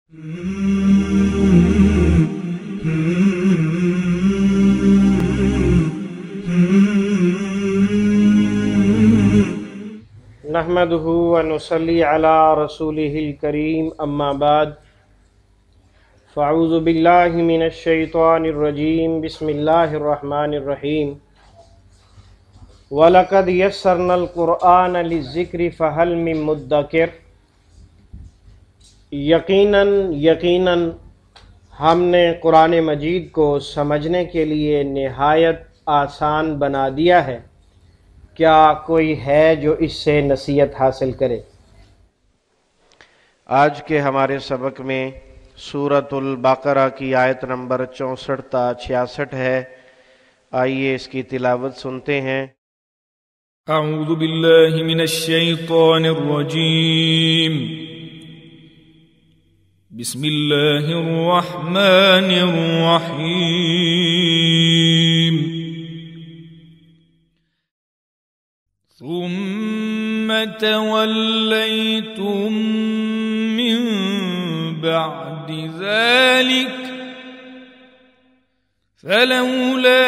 نحمده ونصلي على رسوله الكريم اما بعد فاعوذ بالله من الشيطان الرجيم بسم الله الرحمن الرحيم وَلَقَدْ يَسَّرْنَا الْقُرْآنَ لِلذِّكْرِ فَهَلْ مِن مُدَّكِرٍ۔ یقیناً ہم نے قرآن مجید کو سمجھنے کے لیے نہایت آسان بنا دیا ہے، کیا کوئی ہے جو اس سے نصیحت حاصل کرے؟ آج کے ہمارے سبق میں سورۃ البقرہ کی آیت نمبر 64 تا 66 ہے، آئیے اس کی تلاوت سنتے ہیں۔ اعوذ باللہ من الشیطان الرجیم، بسم اللہ الرحمن الرحیم۔ ثم تولیتم من بعد ذلك فلولا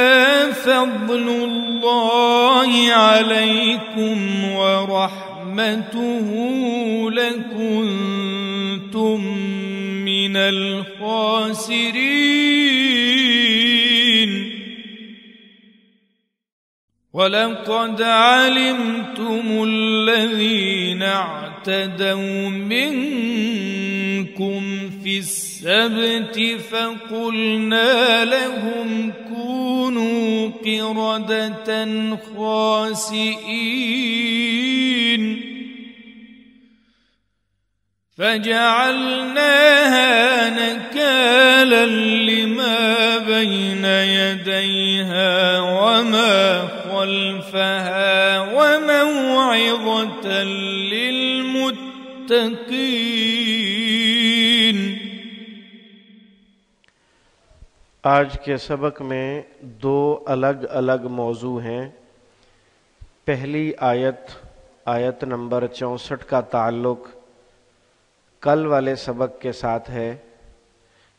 فضل اللہ علیکم ورحمته لکنتم من الخاسرین وَلَقَدْ عَلِمْتُمُ الَّذِينَ اعْتَدَوْا مِنْكُمْ فِي السَّبْتِ فَقُلْنَا لَهُمْ كُونُوا قِرَدَةً خَاسِئِينَ فَجَعَلْنَاهَا نَكَالًا لِمَا بَيْنَ يَدَيْهَا وَمَا خَلْفَهَا وَمَوْعِظَةً لِلْمُتَّقِينَ۔ آج کے سبق میں دو الگ الگ موضوع ہیں۔ پہلی آیت نمبر 64 کا تعلق کل والے سبق کے ساتھ ہے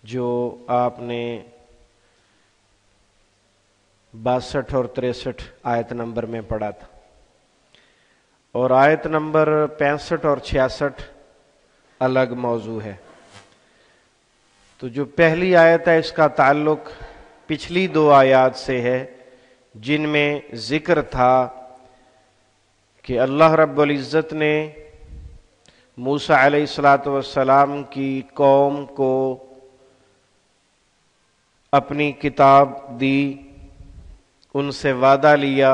جو آپ نے 62 اور 63 آیت نمبر میں پڑھا تھا، اور آیت نمبر 65 اور 66 الگ موضوع ہے۔ تو جو پہلی آیت ہے اس کا تعلق پچھلی دو آیات سے ہے جن میں ذکر تھا کہ اللہ رب العزت نے موسیٰ علیہ السلام کی قوم کو اپنی کتاب دی، ان سے وعدہ لیا،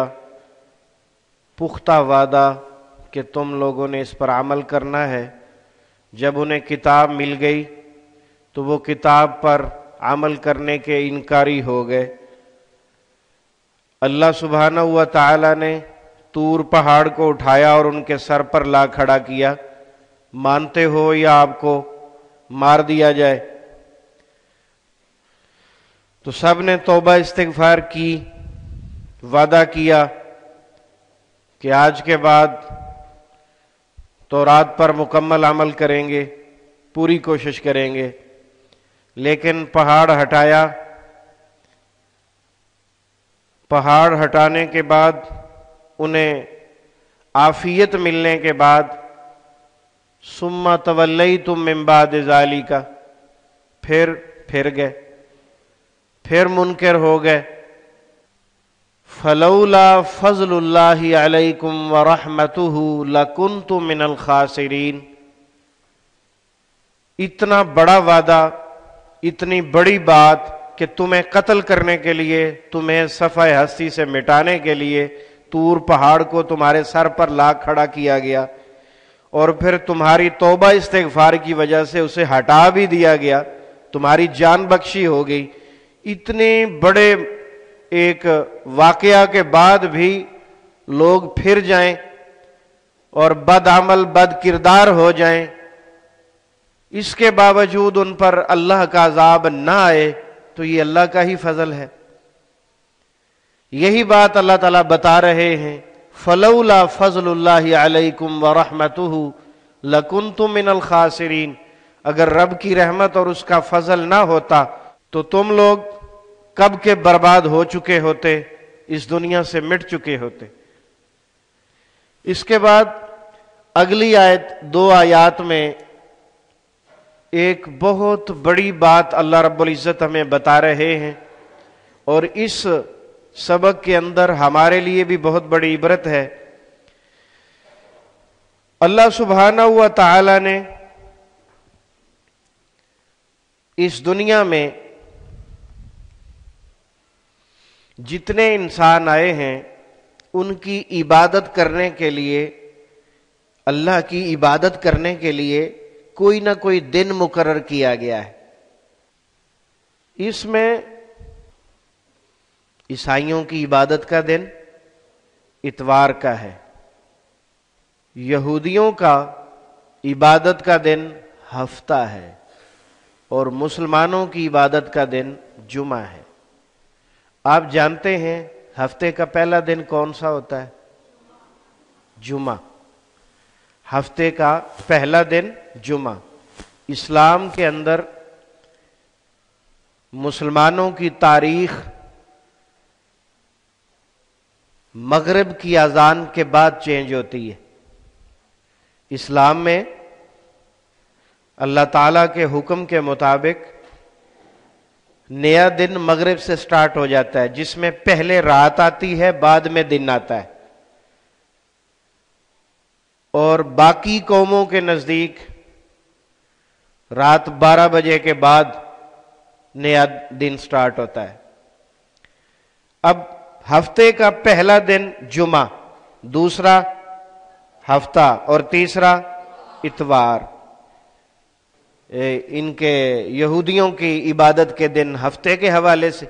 پختہ وعدہ کہ تم لوگوں نے اس پر عمل کرنا ہے۔ جب انہیں کتاب مل گئی تو وہ کتاب پر عمل کرنے کے انکاری ہو گئے۔ اللہ سبحانہ و تعالی نے طور پہاڑ کو اٹھایا اور ان کے سر پر لا کھڑا کیا، مانتے ہو یا آپ کو مار دیا جائے؟ تو سب نے توبہ استغفار کی، وعدہ کیا کہ آج کے بعد تورات پر مکمل عمل کریں گے، پوری کوشش کریں گے، لیکن پہاڑ ہٹایا۔ پہاڑ ہٹانے کے بعد انہیں عافیت ملنے کے بعد ثم تولیتم من بعد ذالک، پھر گئے، پھر منکر ہو گئے۔ فلولا فضل اللہ علیکم ورحمتہ لکنتم من الخاسرین۔ اتنا بڑا وعدہ، اتنی بڑی بات کہ تمہیں قتل کرنے کے لیے، تمہیں صفحہ ہستی سے مٹانے کے لیے طور پہاڑ کو تمہارے سر پر لا کھڑا کیا گیا، اور پھر تمہاری توبہ استغفار کی وجہ سے اسے ہٹا بھی دیا گیا، تمہاری جان بخشی ہو گئی۔ اتنے بڑے ایک واقعہ کے بعد بھی لوگ پھر جائیں اور بد عمل بد کردار ہو جائیں، اس کے باوجود ان پر اللہ کا عذاب نہ آئے، تو یہ اللہ کا ہی فضل ہے۔ یہی بات اللہ تعالیٰ بتا رہے ہیں، فلولا فضل اللہ علیکم ورحمتہ لکنتم من الخاسرین۔ اگر رب کی رحمت اور اس کا فضل نہ ہوتا تو تم لوگ کب کے برباد ہو چکے ہوتے، اس دنیا سے مٹ چکے ہوتے۔ اس کے بعد اگلی آیت، 2 آیات میں ایک بہت بڑی بات اللہ رب العزت ہمیں بتا رہے ہیں، اور اس سبق کے اندر ہمارے لیے بھی بہت بڑی عبرت ہے۔ اللہ سبحانہ و تعالی نے اس دنیا میں جتنے انسان آئے ہیں ان کی عبادت کرنے کے لیے، اللہ کی عبادت کرنے کے لیے کوئی نہ کوئی دن مقرر کیا گیا ہے۔ اس میں عیسائیوں کی عبادت کا دن اتوار کا ہے، یہودیوں کا عبادت کا دن ہفتہ ہے، اور مسلمانوں کی عبادت کا دن جمعہ ہے۔ آپ جانتے ہیں ہفتے کا پہلا دن کون سا ہوتا ہے؟ جمعہ۔ ہفتے کا پہلا دن جمعہ۔ اسلام کے اندر مسلمانوں کی تاریخ مغرب کی اذان کے بعد چینج ہوتی ہے۔ اسلام میں اللہ تعالیٰ کے حکم کے مطابق نیا دن مغرب سے سٹارٹ ہو جاتا ہے، جس میں پہلے رات آتی ہے، بعد میں دن آتا ہے، اور باقی قوموں کے نزدیک رات 12 بجے کے بعد نیا دن سٹارٹ ہوتا ہے۔ اب ہفتے کا پہلا دن جمعہ، دوسرا ہفتہ، اور تیسرا اتوار۔ ان کے یہودیوں کی عبادت کے دن ہفتے کے حوالے سے،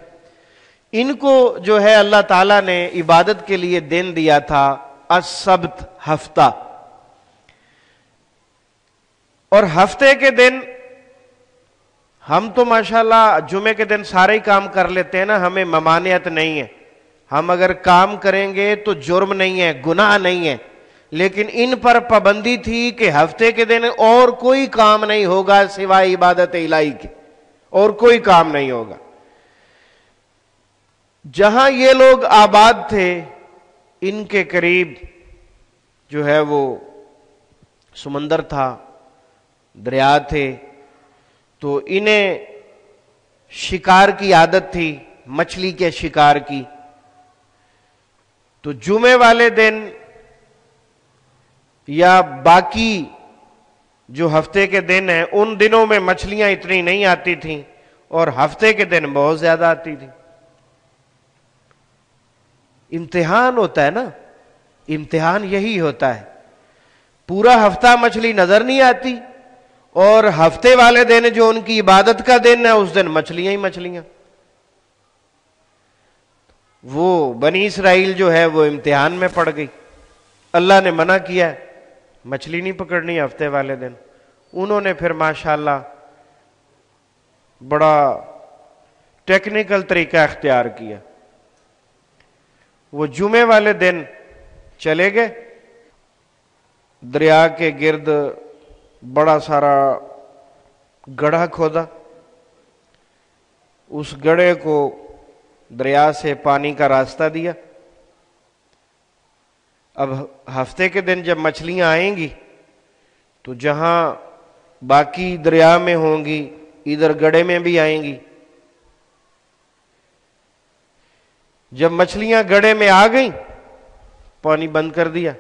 ان کو جو ہے اللہ تعالیٰ نے عبادت کے لیے دن دیا تھا السبت، ہفتہ۔ اور ہفتے کے دن ہم تو ماشاءاللہ جمعے کے دن سارے ہی کام کر لیتے ہیں نا، ہمیں ممانعت نہیں ہے، ہم اگر کام کریں گے تو جرم نہیں ہے، گناہ نہیں ہے، لیکن ان پر پابندی تھی کہ ہفتے کے دن اور کوئی کام نہیں ہوگا سوائے عبادت الہی کے، اور کوئی کام نہیں ہوگا۔ جہاں یہ لوگ آباد تھے ان کے قریب جو ہے وہ سمندر تھا، دریا تھے، تو انہیں شکار کی عادت تھی، مچھلی کے شکار کی۔ تو جمعے والے دن یا باقی جو ہفتے کے دن ہیں ان دنوں میں مچھلیاں اتنی نہیں آتی تھیں، اور ہفتے کے دن بہت زیادہ آتی تھی۔ امتحان ہوتا ہے نا، امتحان یہی ہوتا ہے، پورا ہفتہ مچھلی نظر نہیں آتی، اور ہفتے والے دن جو ان کی عبادت کا دن ہے اس دن مچھلیاں ہی مچھلیاں۔ وہ بنی اسرائیل جو ہے وہ امتحان میں پڑ گئی، اللہ نے منع کیا مچھلی نہیں پکڑنی ہفتے والے دن۔ انہوں نے پھر ماشاءاللہ بڑا ٹیکنیکل طریقہ اختیار کیا، وہ جمعے والے دن چلے گئے، دریا کے گرد بڑا سارا گڑھا کھودا، اس گڑھے کو دریا سے پانی کا راستہ دیا۔ اب ہفتے کے دن جب مچھلیاں آئیں گی تو جہاں باقی دریا میں ہوں گی ادھر گڑھے میں بھی آئیں گی۔ جب مچھلیاں گڑھے میں آ گئیں پانی بند کر دیا،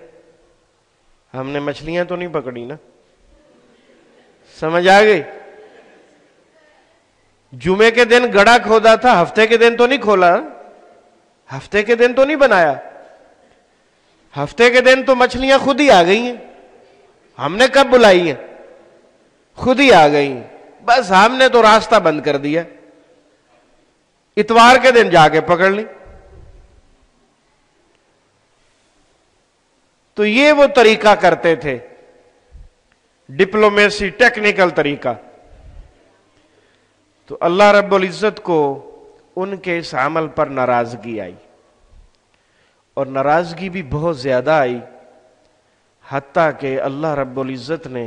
ہم نے مچھلیاں تو نہیں پکڑی نا، سمجھ آ گئی؟ جمعے کے دن گڑھا کھودا تھا، ہفتے کے دن تو نہیں کھولا، ہفتے کے دن تو نہیں بنایا، ہفتے کے دن تو مچھلیاں خود ہی آ گئی ہیں، ہم نے کب بلائی ہیں؟ خود ہی آ گئی ہیں، بس ہم نے تو راستہ بند کر دیا، اتوار کے دن جا کے پکڑ لی۔ تو یہ وہ طریقہ کرتے تھے، ڈپلومیسی، ٹیکنیکل طریقہ۔ تو اللہ رب العزت کو ان کے اس عمل پر ناراضگی آئی، اور ناراضگی بھی بہت زیادہ آئی، حتیٰ کہ اللہ رب العزت نے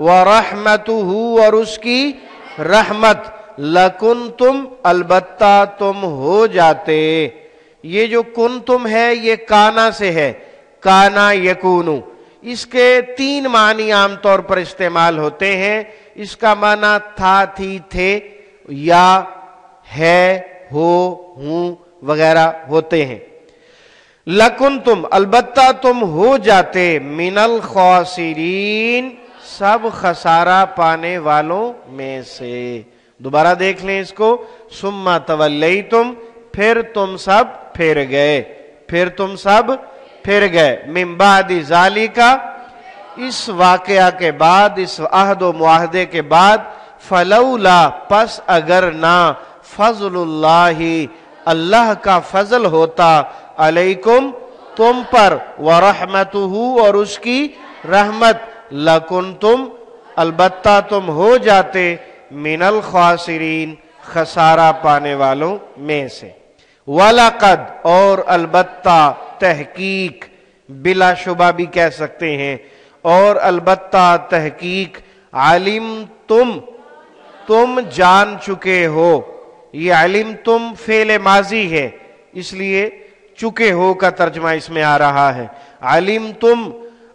ورحمتہ اور اس کی رحمت لکنتم البتہ تم ہو جاتے. یہ جو کنتم ہے یہ کانا سے ہے، کانا یکونو. اس کے 3 معنی عام طور پر استعمال ہوتے ہیں. اس کا معنی تھا، تھی، تھے، یا ہے، ہو، ہوں وغیرہ ہوتے ہیں. لکنتم البتہ تم ہو جاتے، من الخاسرین سب خسارہ پانے والوں میں سے. دوبارہ دیکھ لیں اس کو. ثم تولیتم پھر تم سب پھر گئے، پھر تم سب پھر گئے. من بعد ذالک اس واقعہ کے بعد، اس عہد و معاہدے کے بعد. فلولا پس اگر نہ، فضل اللہ اللہ کا فضل ہوتا، علیکم تم پر، ورحمتہ اور اس کی رحمت، لکنتم البتہ تم ہو جاتے، من الخاسرین خسارہ پانے والوں میں سے. وَلَقَدْ اور البتہ، تحقیق، بلا شبہ بھی کہہ سکتے ہیں، اور البتہ تحقیق، علمتم تم جان چکے ہو. یہ علمتم فعل ماضی ہے، اس لیے چکے ہو کا ترجمہ اس میں آ رہا ہے. علمتم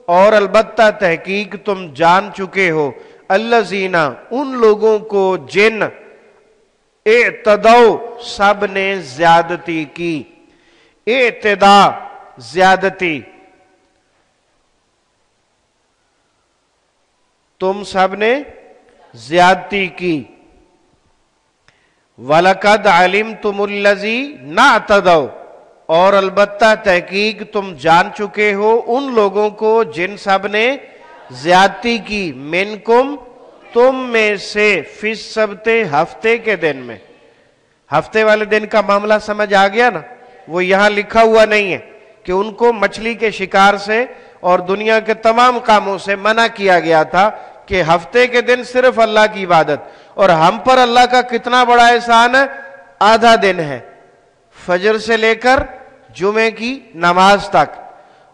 اور البتہ تحقیق تم جان چکے ہو، الذین ان لوگوں کو جن، اعتدوا سب نے زیادتی کی. اعتدا زیادتی، تم سب نے زیادتی کی. وَلَقَدْ عَلِمْتُمُ الَّذِينَ اعْتَدَوْا اور البتہ تحقیق تم جان چکے ہو ان لوگوں کو جن سب نے زیادتی کی، منکم تم میں سے، فی السبت ہفتے کے دن میں. ہفتے والے دن کا معاملہ سمجھ آ گیا نا. وہ یہاں لکھا ہوا نہیں ہے کہ ان کو مچھلی کے شکار سے اور دنیا کے تمام کاموں سے منع کیا گیا تھا، کہ ہفتے کے دن صرف اللہ کی عبادت. اور ہم پر اللہ کا کتنا بڑا احسان ہے، آدھا دن ہے، فجر سے لے کر جمعے کی نماز تک.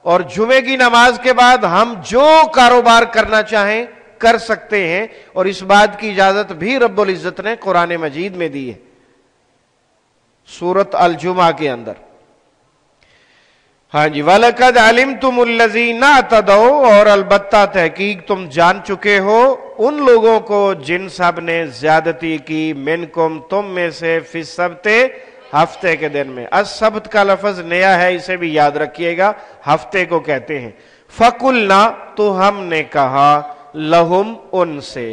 اور جمعے کی نماز کے بعد ہم جو کاروبار کرنا چاہیں کر سکتے ہیں، اور اس بات کی اجازت بھی رب العزت نے قرآن مجید میں دی ہے، سورۃ الجمعہ کے اندر. ہاں جی. وَلَقَدْ عَلِمْتُمُ الَّذِينَ اعْتَدَوْا اور البتہ تحقیق تم جان چکے ہو ان لوگوں کو جن سب نے زیادتی کی، منکم تم میں سے، فی السبت ہفتے کے دن میں. السبت کا لفظ نیا ہے، اسے بھی یاد رکھیے گا، ہفتے کو کہتے ہیں. فَقُلْنَا تو ہم نے کہا، لہم ان سے.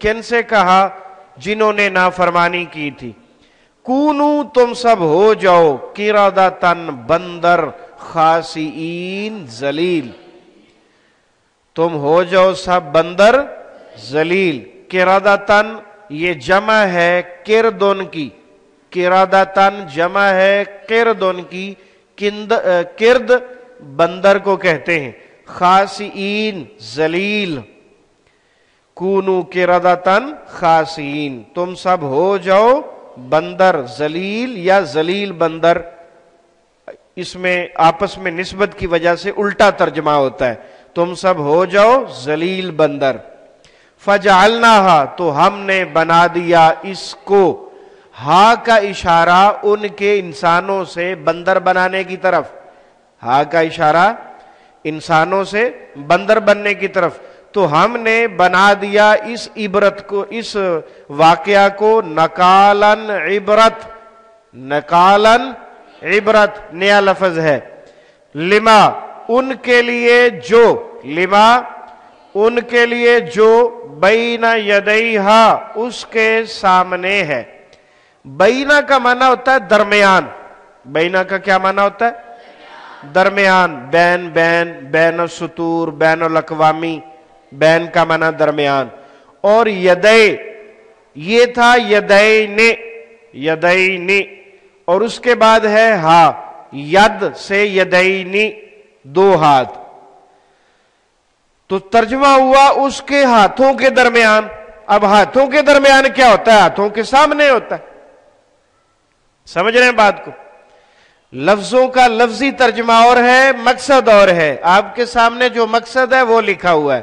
کن سے کہا؟ جنہوں نے نافرمانی کی تھی. کونو تم سب ہو جاؤ، قردۃ بندر، خاسئین ذلیل. تم ہو جاؤ سب بندر ذلیل. قردۃ یہ جمع ہے کردن کی، قردۃ جمع ہے کردن کی. کرد بندر کو کہتے ہیں، خاسئین ذلیل. کونو قردۃ خاسئین تم سب ہو جاؤ بندر ذلیل یا ذلیل بندر. اس میں آپس میں نسبت کی وجہ سے الٹا ترجمہ ہوتا ہے. تم سب ہو جاؤ ذلیل بندر. فجعلناہا تو ہم نے بنا دیا اس کو، ہا کا اشارہ ان کے انسانوں سے بندر بنانے کی طرف. ہا کا اشارہ انسانوں سے بندر بننے کی طرف. تو ہم نے بنا دیا اس عبرت کو، اس واقعہ کو، نکالن عبرت. نکالن عبرت نیا لفظ ہے. لما ان کے لیے جو، لما ان کے لیے جو، بین یدیہا اس کے سامنے ہے. بینا کا معنی ہوتا ہے درمیان. بینا کا کیا معنی ہوتا ہے؟ درمیان. بین، بین، بین السطور، بین الاقوامی. بین کا معنی درمیان. اور یدے یہ تھا یدین، یدین. اور اس کے بعد ہے ہا، ید سے یدینی، 2 ہاتھ. تو ترجمہ ہوا اس کے ہاتھوں کے درمیان. اب ہاتھوں کے درمیان کیا ہوتا ہے؟ ہاتھوں کے سامنے ہوتا ہے. سمجھ رہے ہیں بات کو؟ لفظوں کا لفظی ترجمہ اور ہے، مقصد اور ہے. آپ کے سامنے جو مقصد ہے وہ لکھا ہوا ہے.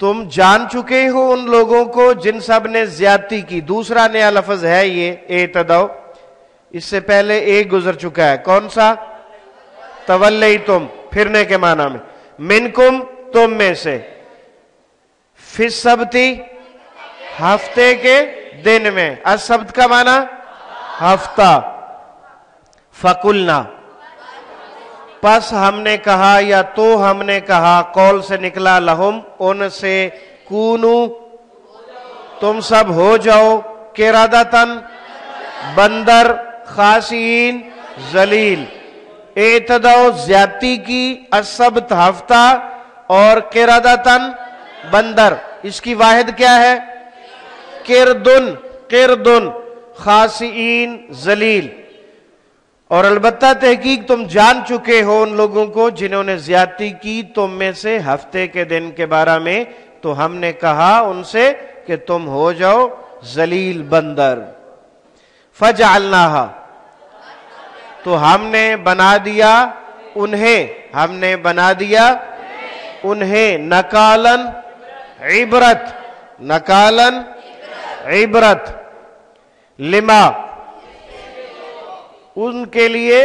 تم جان چکے ہو ان لوگوں کو جن سب نے زیادتی کی. دوسرا نیا لفظ ہے یہ اعتدوا. اس سے پہلے ایک گزر چکا ہے, کون سا؟ تولیتم, پھرنے کے معنی میں. منکم, تم میں سے. فی السبتی, ہفتے کے دن میں. السبت کا معنی ہفتہ. فقلنا, پس ہم نے کہا یا تو ہم نے کہا, قول سے نکلا, لہم, ان سے, کونو, تم سب ہو جاؤ, قردۃً, بندر, خاسئین, ذلیل. اعتدوا, زیادتی کی, السبت, ہفتہ, اور قردۃً, بندر. اس کی واحد کیا ہے؟ قردن, قردن, خاسئین, ذلیل. اور البتہ تحقیق تم جان چکے ہو ان لوگوں کو جنہوں نے زیادتی کی تم میں سے ہفتے کے دن کے بارے میں, تو ہم نے کہا ان سے کہ تم ہو جاؤ ذلیل, بندر. فجعلناها, تو ہم نے بنا دیا انہیں, ہم نے بنا دیا انہیں, نکالن, عبرت, نکالن, عبرت, لما, ان کے لیے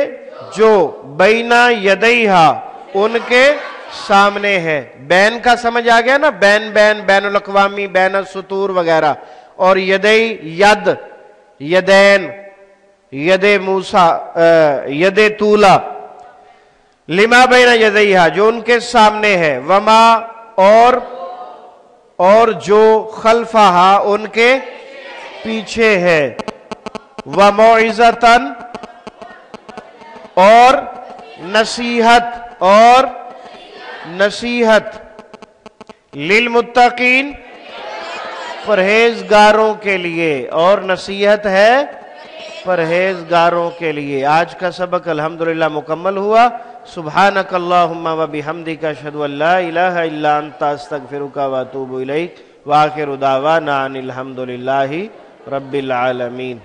جو, بینا یدیہا, ان کے سامنے ہے. بین کا سمجھ آ گیا نا, بین, بین, بین الاقوامی, بین السطور وغیرہ. اور یدی, ید, یدین, ید موسیٰ, ید طولہ. لما بینا یدیہا, جو ان کے سامنے ہے. وما, اور جو خلفہا, ان کے پیچھے ہے. وموعظۃً, اور نصیحت, اور نصیحت. للمتقین, پرہیزگاروں کے لیے, اور نصیحت ہے پرہیزگاروں کے لیے. آج کا سبق الحمدللہ مکمل ہوا. سبحانک اللہم و بحمدک, اشہد ان لا الہ الا انت, استغفرک و اتوب الیک. وآخر دعوانا ان الحمدللہ رب العالمین.